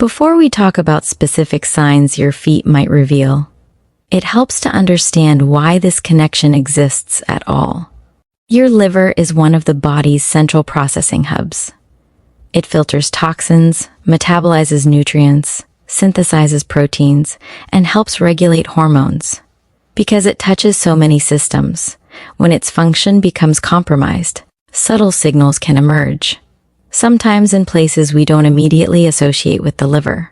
Before we talk about specific signs your feet might reveal, it helps to understand why this connection exists at all. Your liver is one of the body's central processing hubs. It filters toxins, metabolizes nutrients, synthesizes proteins, and helps regulate hormones. Because it touches so many systems, when its function becomes compromised, subtle signals can emerge, sometimes in places we don't immediately associate with the liver.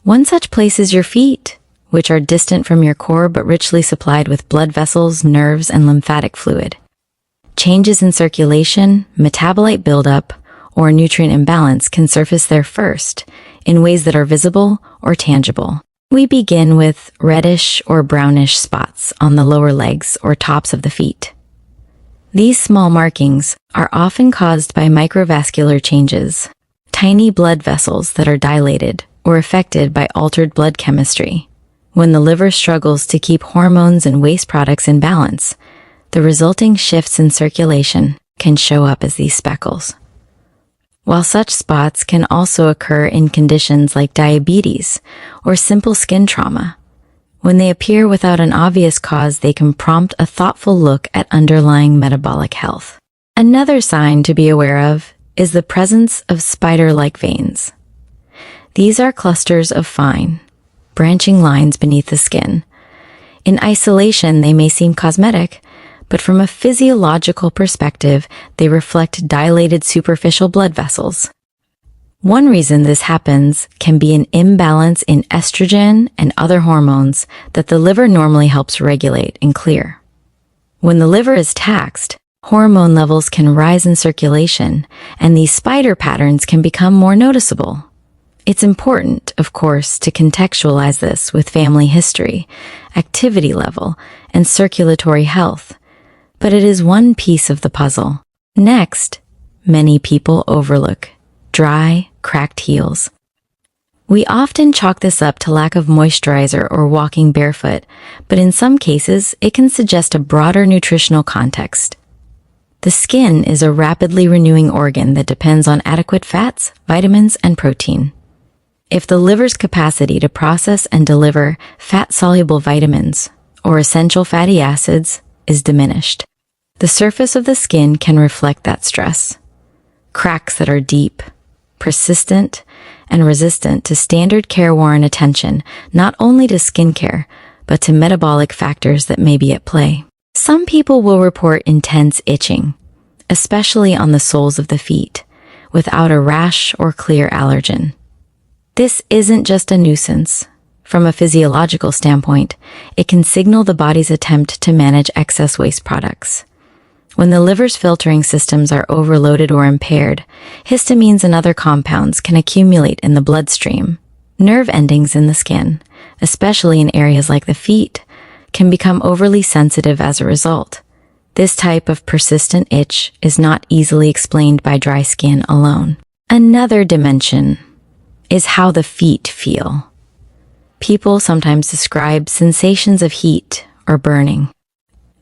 One such place is your feet, which are distant from your core but richly supplied with blood vessels, nerves, and lymphatic fluid. Changes in circulation, metabolite buildup, or nutrient imbalance can surface there first, in ways that are visible or tangible. We begin with reddish or brownish spots on the lower legs or tops of the feet. These small markings are often caused by microvascular changes, tiny blood vessels that are dilated or affected by altered blood chemistry. When the liver struggles to keep hormones and waste products in balance, the resulting shifts in circulation can show up as these speckles. While such spots can also occur in conditions like diabetes or simple skin trauma, when they appear without an obvious cause, they can prompt a thoughtful look at underlying metabolic health. Another sign to be aware of is the presence of spider-like veins. These are clusters of fine, branching lines beneath the skin. In isolation, they may seem cosmetic, but from a physiological perspective, they reflect dilated superficial blood vessels. One reason this happens can be an imbalance in estrogen and other hormones that the liver normally helps regulate and clear. When the liver is taxed, hormone levels can rise in circulation, and these spider patterns can become more noticeable. It's important, of course, to contextualize this with family history, activity level, and circulatory health, but it is one piece of the puzzle. Next, many people overlook dry, cracked heels. We often chalk this up to lack of moisturizer or walking barefoot, but in some cases, it can suggest a broader nutritional context. The skin is a rapidly renewing organ that depends on adequate fats, vitamins, and protein. If the liver's capacity to process and deliver fat-soluble vitamins or essential fatty acids is diminished, the surface of the skin can reflect that stress. Cracks that are deep, persistent, and resistant to standard care warrant attention, not only to skincare, but to metabolic factors that may be at play. Some people will report intense itching, especially on the soles of the feet, without a rash or clear allergen. This isn't just a nuisance. From a physiological standpoint, it can signal the body's attempt to manage excess waste products. When the liver's filtering systems are overloaded or impaired, histamines and other compounds can accumulate in the bloodstream. Nerve endings in the skin, especially in areas like the feet, can become overly sensitive as a result. This type of persistent itch is not easily explained by dry skin alone. Another dimension is how the feet feel. People sometimes describe sensations of heat or burning,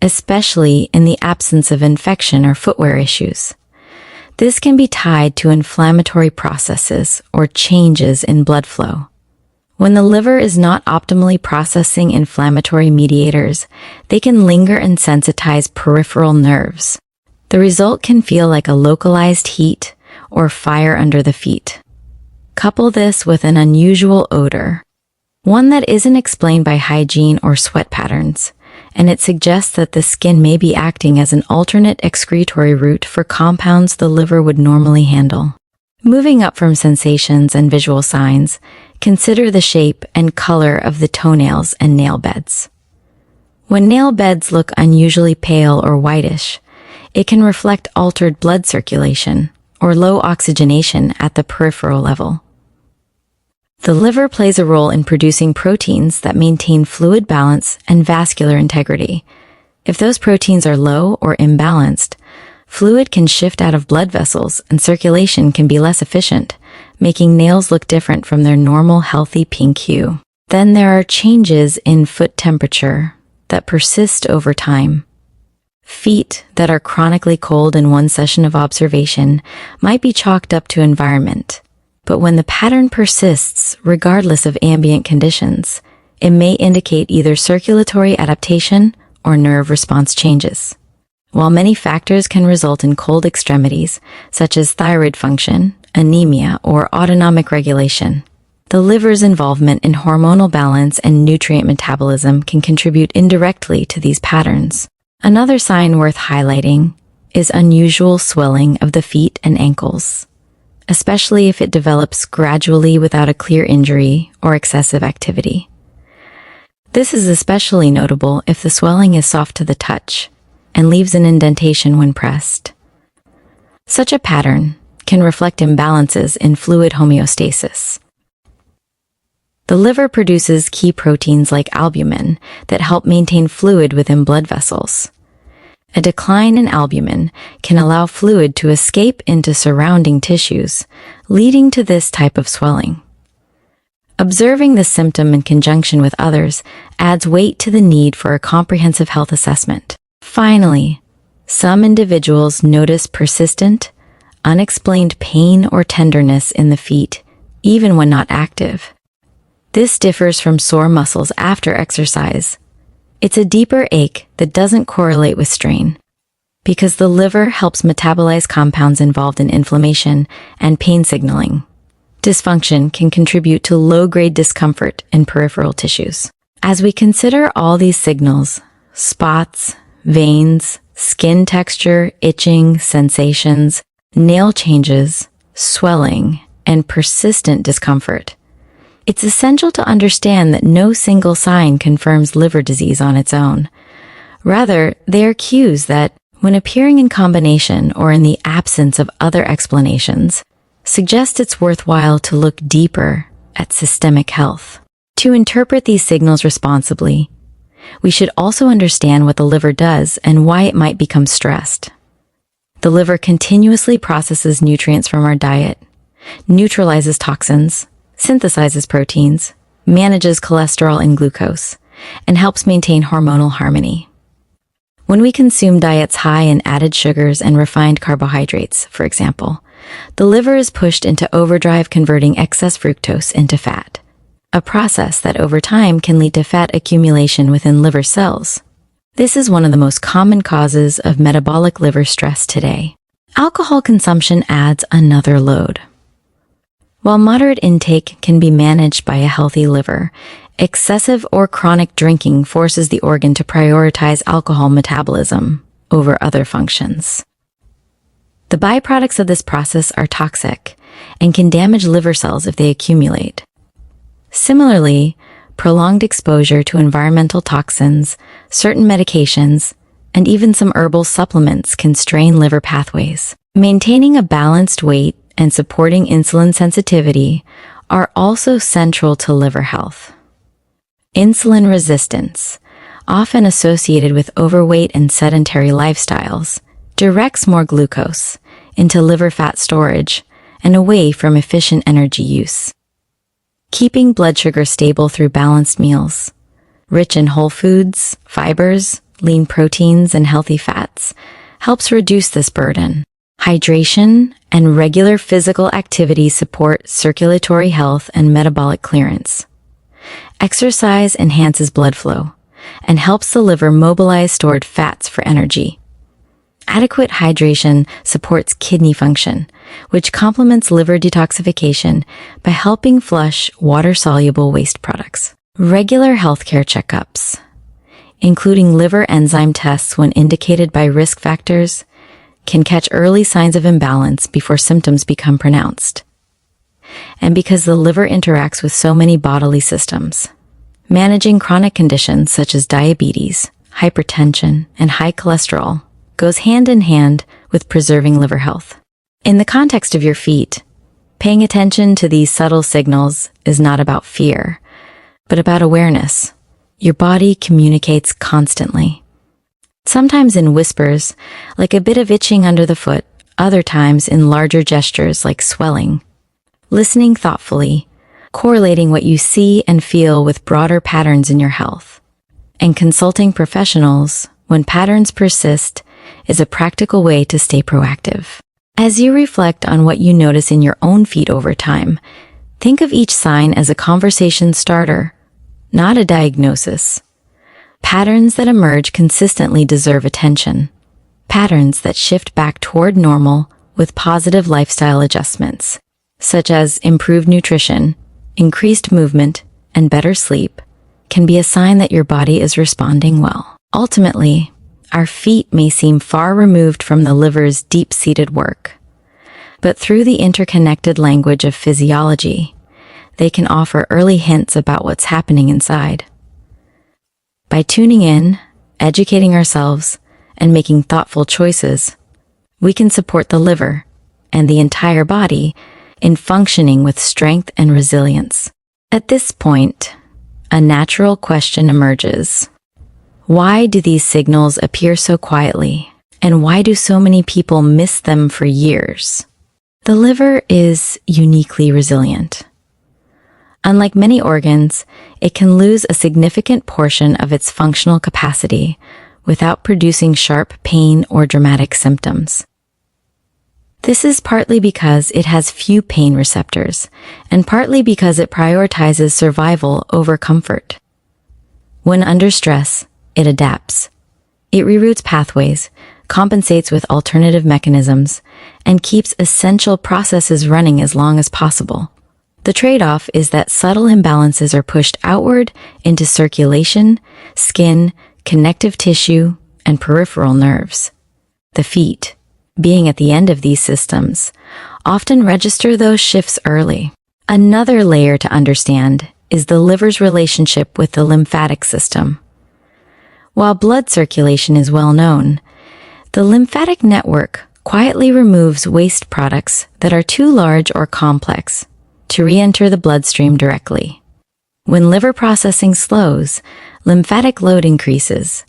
especially in the absence of infection or footwear issues. This can be tied to inflammatory processes or changes in blood flow. When the liver is not optimally processing inflammatory mediators, they can linger and sensitize peripheral nerves. The result can feel like a localized heat or fire under the feet. Couple this with an unusual odor, one that isn't explained by hygiene or sweat patterns, and it suggests that the skin may be acting as an alternate excretory route for compounds the liver would normally handle. Moving up from sensations and visual signs, consider the shape and color of the toenails and nail beds. When nail beds look unusually pale or whitish, it can reflect altered blood circulation or low oxygenation at the peripheral level. The liver plays a role in producing proteins that maintain fluid balance and vascular integrity. If those proteins are low or imbalanced, fluid can shift out of blood vessels and circulation can be less efficient, making nails look different from their normal healthy pink hue. Then there are changes in foot temperature that persist over time. Feet that are chronically cold in one session of observation might be chalked up to environment, But when the pattern persists, regardless of ambient conditions, it may indicate either circulatory adaptation or nerve response changes. While many factors can result in cold extremities, such as thyroid function, anemia, or autonomic regulation, the liver's involvement in hormonal balance and nutrient metabolism can contribute indirectly to these patterns. Another sign worth highlighting is unusual swelling of the feet and ankles, especially if it develops gradually without a clear injury or excessive activity. This is especially notable if the swelling is soft to the touch and leaves an indentation when pressed. Such a pattern can reflect imbalances in fluid homeostasis. The liver produces key proteins like albumin that help maintain fluid within blood vessels. A decline in albumin can allow fluid to escape into surrounding tissues, leading to this type of swelling. Observing this symptom in conjunction with others adds weight to the need for a comprehensive health assessment. Finally, some individuals notice persistent, unexplained pain or tenderness in the feet, even when not active. This differs from sore muscles after exercise. It's a deeper ache that doesn't correlate with strain, because the liver helps metabolize compounds involved in inflammation and pain signaling. Dysfunction can contribute to low-grade discomfort in peripheral tissues. As we consider all these signals, spots, veins, skin texture, itching, sensations, nail changes, swelling, and persistent discomfort, it's essential to understand that no single sign confirms liver disease on its own. Rather, they are cues that, when appearing in combination or in the absence of other explanations, suggest it's worthwhile to look deeper at systemic health. To interpret these signals responsibly, we should also understand what the liver does and why it might become stressed. The liver continuously processes nutrients from our diet, neutralizes toxins, synthesizes proteins, manages cholesterol and glucose, and helps maintain hormonal harmony. When we consume diets high in added sugars and refined carbohydrates, for example, the liver is pushed into overdrive, converting excess fructose into fat, a process that over time can lead to fat accumulation within liver cells. This is one of the most common causes of metabolic liver stress today. Alcohol consumption adds another load. While moderate intake can be managed by a healthy liver, excessive or chronic drinking forces the organ to prioritize alcohol metabolism over other functions. The byproducts of this process are toxic and can damage liver cells if they accumulate. Similarly, prolonged exposure to environmental toxins, certain medications, and even some herbal supplements can strain liver pathways. Maintaining a balanced weight and supporting insulin sensitivity are also central to liver health. Insulin resistance, often associated with overweight and sedentary lifestyles, directs more glucose into liver fat storage and away from efficient energy use. Keeping blood sugar stable through balanced meals, rich in whole foods, fibers, lean proteins, and healthy fats, helps reduce this burden. Hydration and regular physical activity support circulatory health and metabolic clearance. Exercise enhances blood flow and helps the liver mobilize stored fats for energy. Adequate hydration supports kidney function, which complements liver detoxification by helping flush water-soluble waste products. Regular healthcare checkups, including liver enzyme tests when indicated by risk factors, can catch early signs of imbalance before symptoms become pronounced. And because the liver interacts with so many bodily systems, managing chronic conditions such as diabetes, hypertension, and high cholesterol goes hand in hand with preserving liver health. In the context of your feet, paying attention to these subtle signals is not about fear, but about awareness. Your body communicates constantly. Sometimes in whispers, like a bit of itching under the foot, other times in larger gestures like swelling. Listening thoughtfully, correlating what you see and feel with broader patterns in your health, and consulting professionals when patterns persist is a practical way to stay proactive. As you reflect on what you notice in your own feet over time, think of each sign as a conversation starter, not a diagnosis. Patterns that emerge consistently deserve attention. Patterns that shift back toward normal with positive lifestyle adjustments, such as improved nutrition, increased movement, and better sleep, can be a sign that your body is responding well. Ultimately, our feet may seem far removed from the liver's deep-seated work, but through the interconnected language of physiology, they can offer early hints about what's happening inside. By tuning in, educating ourselves, and making thoughtful choices, we can support the liver and the entire body in functioning with strength and resilience. At this point, a natural question emerges. Why do these signals appear so quietly, and why do so many people miss them for years? The liver is uniquely resilient. Unlike many organs, it can lose a significant portion of its functional capacity without producing sharp pain or dramatic symptoms. This is partly because it has few pain receptors, and partly because it prioritizes survival over comfort. When under stress, it adapts. It reroutes pathways, compensates with alternative mechanisms, and keeps essential processes running as long as possible. The trade-off is that subtle imbalances are pushed outward into circulation, skin, connective tissue, and peripheral nerves. The feet, being at the end of these systems, often register those shifts early. Another layer to understand is the liver's relationship with the lymphatic system. While blood circulation is well known, the lymphatic network quietly removes waste products that are too large or complex to re-enter the bloodstream directly. When liver processing slows, lymphatic load increases.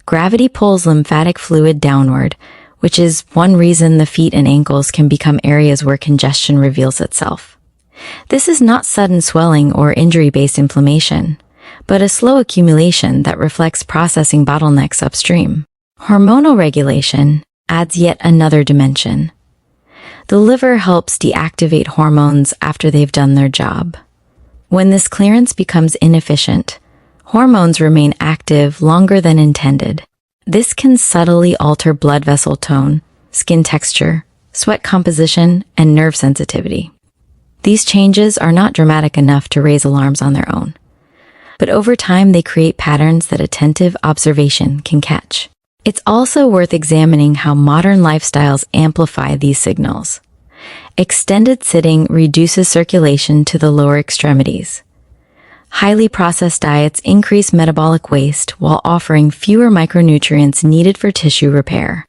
Gravity pulls lymphatic fluid downward, which is one reason the feet and ankles can become areas where congestion reveals itself. This is not sudden swelling or injury-based inflammation, but a slow accumulation that reflects processing bottlenecks upstream. Hormonal regulation adds yet another dimension. The liver helps deactivate hormones after they've done their job. When this clearance becomes inefficient, hormones remain active longer than intended. This can subtly alter blood vessel tone, skin texture, sweat composition, and nerve sensitivity. These changes are not dramatic enough to raise alarms on their own, but over time they create patterns that attentive observation can catch. It's also worth examining how modern lifestyles amplify these signals. Extended sitting reduces circulation to the lower extremities. Highly processed diets increase metabolic waste while offering fewer micronutrients needed for tissue repair.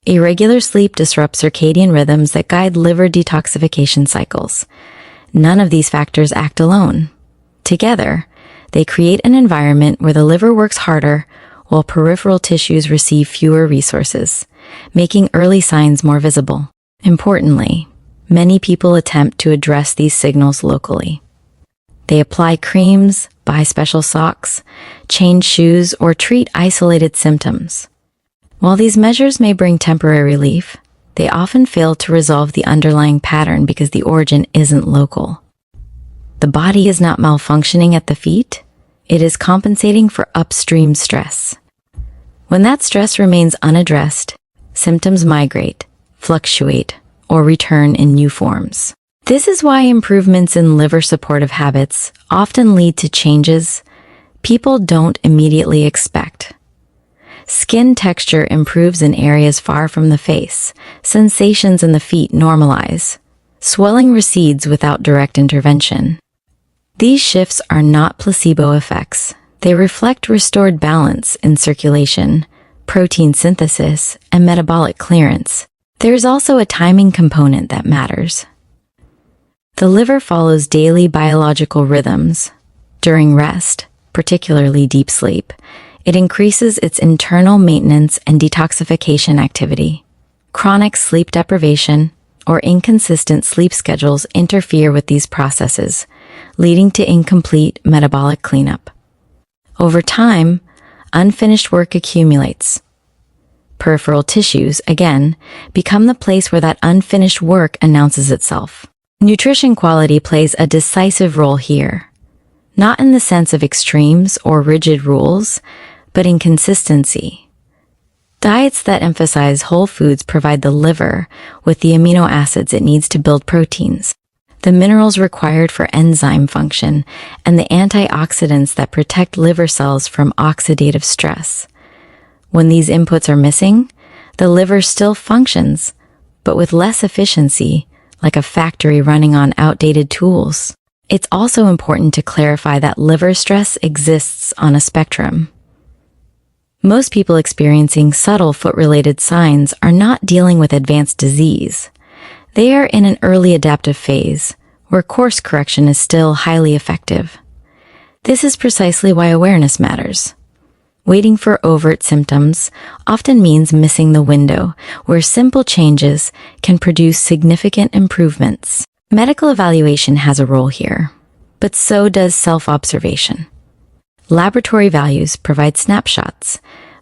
Irregular sleep disrupts circadian rhythms that guide liver detoxification cycles. None of these factors act alone. Together, they create an environment where the liver works harder while peripheral tissues receive fewer resources, making early signs more visible. Importantly, many people attempt to address these signals locally. They apply creams, buy special socks, change shoes, or treat isolated symptoms. While these measures may bring temporary relief, they often fail to resolve the underlying pattern because the origin isn't local. The body is not malfunctioning at the feet, it is compensating for upstream stress. When that stress remains unaddressed, symptoms migrate, fluctuate, or return in new forms. This is why improvements in liver supportive habits often lead to changes people don't immediately expect. Skin texture improves in areas far from the face. Sensations in the feet normalize. Swelling recedes without direct intervention. These shifts are not placebo effects. They reflect restored balance in circulation, protein synthesis, and metabolic clearance. There's also a timing component that matters. The liver follows daily biological rhythms. During rest, particularly deep sleep, it increases its internal maintenance and detoxification activity. Chronic sleep deprivation or inconsistent sleep schedules interfere with these processes, leading to incomplete metabolic cleanup. Over time, unfinished work accumulates. Peripheral tissues, again, become the place where that unfinished work announces itself. Nutrition quality plays a decisive role here, not in the sense of extremes or rigid rules, but in consistency. Diets that emphasize whole foods provide the liver with the amino acids it needs to build proteins, the minerals required for enzyme function, and the antioxidants that protect liver cells from oxidative stress. When these inputs are missing, the liver still functions, but with less efficiency, like a factory running on outdated tools. It's also important to clarify that liver stress exists on a spectrum. Most people experiencing subtle foot-related signs are not dealing with advanced disease. They are in an early adaptive phase, where course correction is still highly effective. This is precisely why awareness matters. Waiting for overt symptoms often means missing the window where simple changes can produce significant improvements. Medical evaluation has a role here, but so does self-observation. Laboratory values provide snapshots.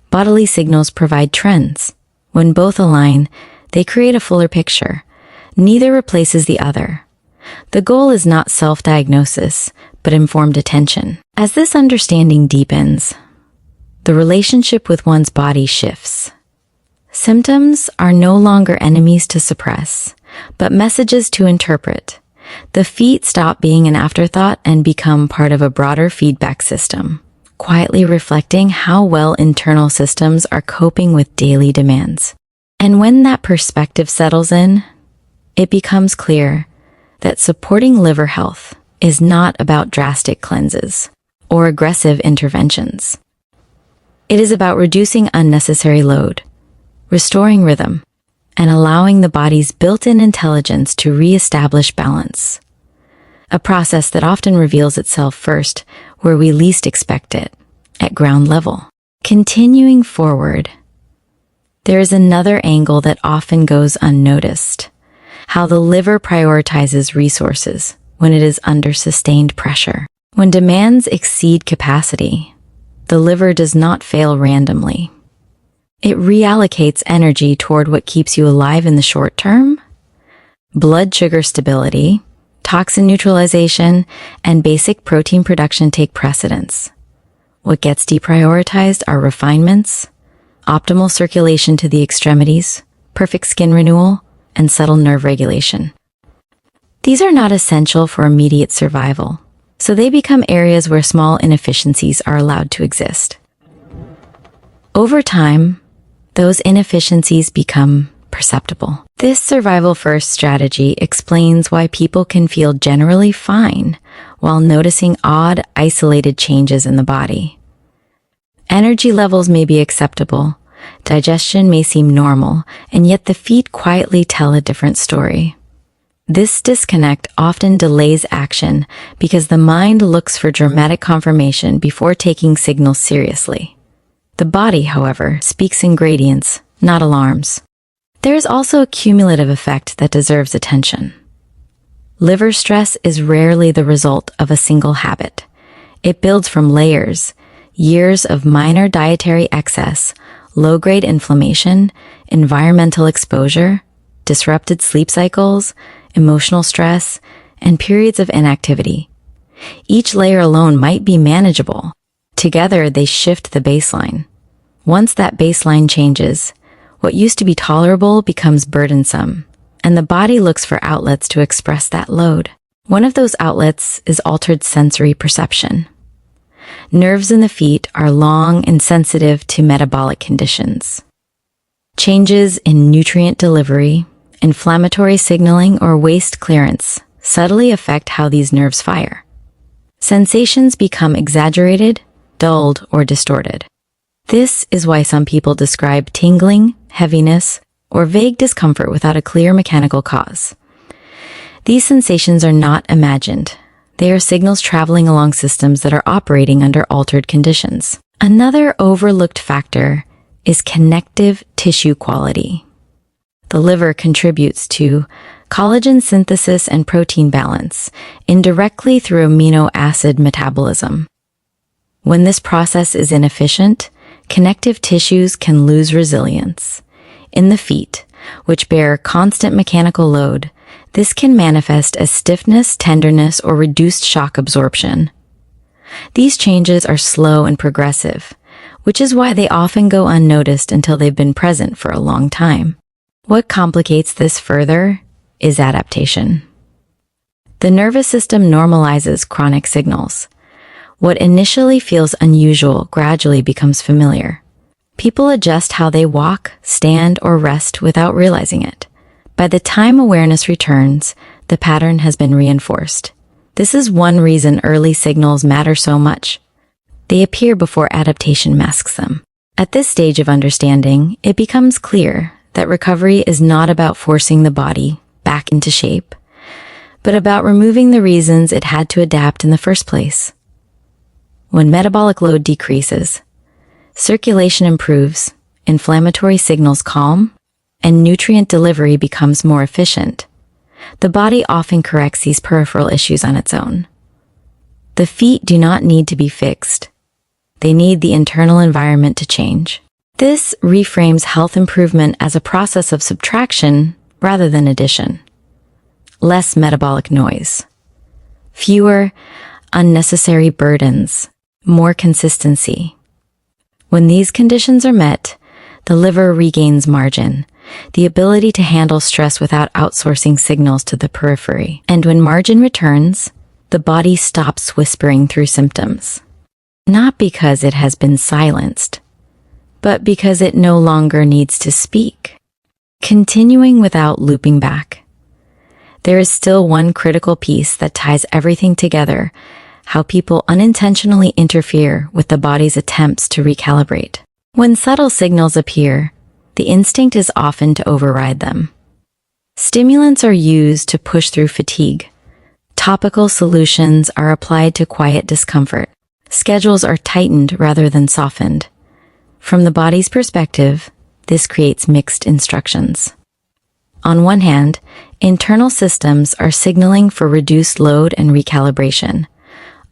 Bodily signals provide trends. When both align, they create a fuller picture. Neither replaces the other. The goal is not self-diagnosis, but informed attention. As this understanding deepens, the relationship with one's body shifts. Symptoms are no longer enemies to suppress, but messages to interpret. The feet stop being an afterthought and become part of a broader feedback system, quietly reflecting how well internal systems are coping with daily demands. And when that perspective settles in, it becomes clear that supporting liver health is not about drastic cleanses or aggressive interventions. It is about reducing unnecessary load, restoring rhythm, and allowing the body's built-in intelligence to re-establish balance. A process that often reveals itself first where we least expect it, at ground level. Continuing forward, there is another angle that often goes unnoticed: how the liver prioritizes resources when it is under sustained pressure. When demands exceed capacity, the liver does not fail randomly. It reallocates energy toward what keeps you alive in the short term. Blood sugar stability, toxin neutralization, and basic protein production take precedence. What gets deprioritized are refinements, optimal circulation to the extremities, perfect skin renewal, and subtle nerve regulation. These are not essential for immediate survival, so they become areas where small inefficiencies are allowed to exist. Over time, those inefficiencies become perceptible. This survival-first strategy explains why people can feel generally fine while noticing odd, isolated changes in the body. Energy levels may be acceptable, digestion may seem normal, and yet the feet quietly tell a different story. This disconnect often delays action because the mind looks for dramatic confirmation before taking signals seriously. The body, however, speaks in gradients, not alarms. There is also a cumulative effect that deserves attention. Liver stress is rarely the result of a single habit. It builds from layers, years of minor dietary excess, low-grade inflammation, environmental exposure, disrupted sleep cycles, emotional stress, and periods of inactivity. Each layer alone might be manageable. Together, they shift the baseline. Once that baseline changes, what used to be tolerable becomes burdensome, and the body looks for outlets to express that load. One of those outlets is altered sensory perception. Nerves in the feet are long and sensitive to metabolic conditions. Changes in nutrient delivery, inflammatory signaling, or waste clearance subtly affect how these nerves fire. Sensations become exaggerated, dulled, or distorted. This is why some people describe tingling, heaviness, or vague discomfort without a clear mechanical cause. These sensations are not imagined. They are signals traveling along systems that are operating under altered conditions. Another overlooked factor is connective tissue quality. The liver contributes to collagen synthesis and protein balance indirectly through amino acid metabolism. When this process is inefficient, connective tissues can lose resilience. In the feet, which bear constant mechanical load, this can manifest as stiffness, tenderness, or reduced shock absorption. These changes are slow and progressive, which is why they often go unnoticed until they've been present for a long time. What complicates this further is adaptation. The nervous system normalizes chronic signals. What initially feels unusual gradually becomes familiar. People adjust how they walk, stand, or rest without realizing it. By the time awareness returns, the pattern has been reinforced. This is one reason early signals matter so much. They appear before adaptation masks them. At this stage of understanding, it becomes clear that recovery is not about forcing the body back into shape, but about removing the reasons it had to adapt in the first place. When metabolic load decreases, circulation improves, inflammatory signals calm, and nutrient delivery becomes more efficient. The body often corrects these peripheral issues on its own. The feet do not need to be fixed. They need the internal environment to change. This reframes health improvement as a process of subtraction rather than addition. Less metabolic noise. Fewer unnecessary burdens. More consistency. When these conditions are met, the liver regains margin, the ability to handle stress without outsourcing signals to the periphery. And when margin returns, the body stops whispering through symptoms. Not because it has been silenced, but because it no longer needs to speak. Continuing without looping back. There is still one critical piece that ties everything together: how people unintentionally interfere with the body's attempts to recalibrate. When subtle signals appear, the instinct is often to override them. Stimulants are used to push through fatigue. Topical solutions are applied to quiet discomfort. Schedules are tightened rather than softened. From the body's perspective, this creates mixed instructions. On one hand, internal systems are signaling for reduced load and recalibration.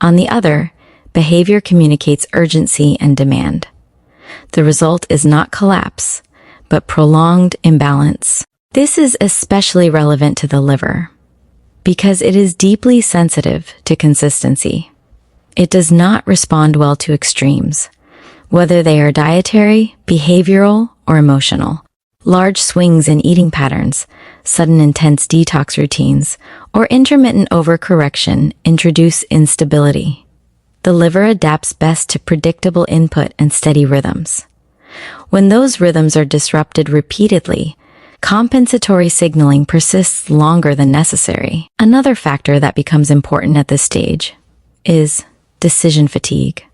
On the other, behavior communicates urgency and demand. The result is not collapse, but prolonged imbalance. This is especially relevant to the liver, because it is deeply sensitive to consistency. It does not respond well to extremes, whether they are dietary, behavioral, or emotional. Large swings in eating patterns, sudden intense detox routines, or intermittent overcorrection introduce instability. The liver adapts best to predictable input and steady rhythms. When those rhythms are disrupted repeatedly, compensatory signaling persists longer than necessary. Another factor that becomes important at this stage is decision fatigue.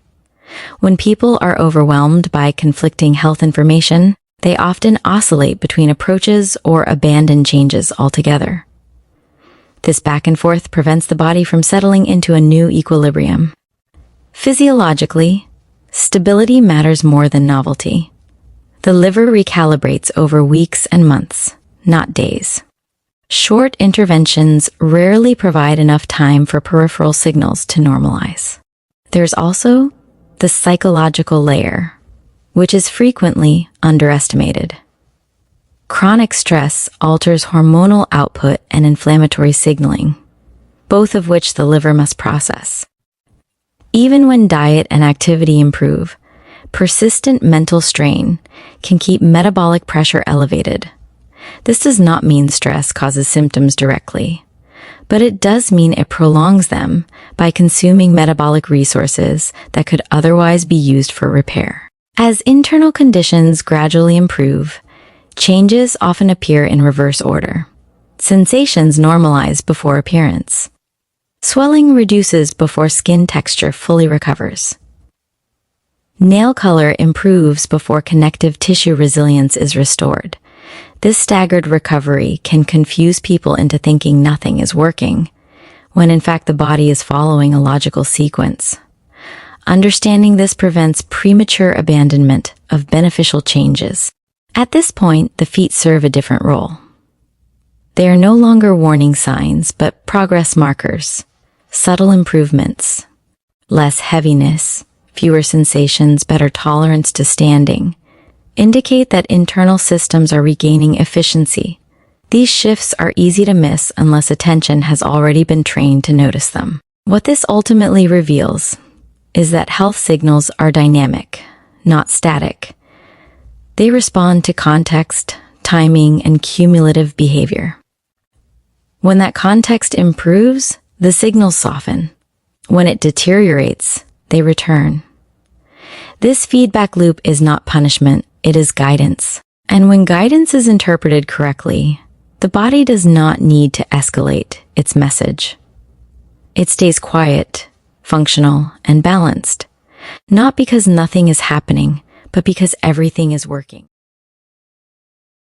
When people are overwhelmed by conflicting health information, they often oscillate between approaches or abandon changes altogether. This back and forth prevents the body from settling into a new equilibrium. Physiologically, stability matters more than novelty. The liver recalibrates over weeks and months, not days. Short interventions rarely provide enough time for peripheral signals to normalize. There's also the psychological layer, which is frequently underestimated. Chronic stress alters hormonal output and inflammatory signaling, both of which the liver must process. Even when diet and activity improve, persistent mental strain can keep metabolic pressure elevated. This does not mean stress causes symptoms directly, but it does mean it prolongs them by consuming metabolic resources that could otherwise be used for repair. As internal conditions gradually improve, changes often appear in reverse order. Sensations normalize before appearance. Swelling reduces before skin texture fully recovers. Nail color improves before connective tissue resilience is restored. This staggered recovery can confuse people into thinking nothing is working, when in fact the body is following a logical sequence. Understanding this prevents premature abandonment of beneficial changes. At this point, the feet serve a different role. They are no longer warning signs, but progress markers, subtle improvements, less heaviness, fewer sensations, better tolerance to standing, indicate that internal systems are regaining efficiency. These shifts are easy to miss unless attention has already been trained to notice them. What this ultimately reveals is that health signals are dynamic, not static. They respond to context, timing, and cumulative behavior. When that context improves, the signals soften. When it deteriorates, they return. This feedback loop is not punishment, it is guidance. And when guidance is interpreted correctly, the body does not need to escalate its message. It stays quiet, functional, and balanced, not because nothing is happening, but because everything is working.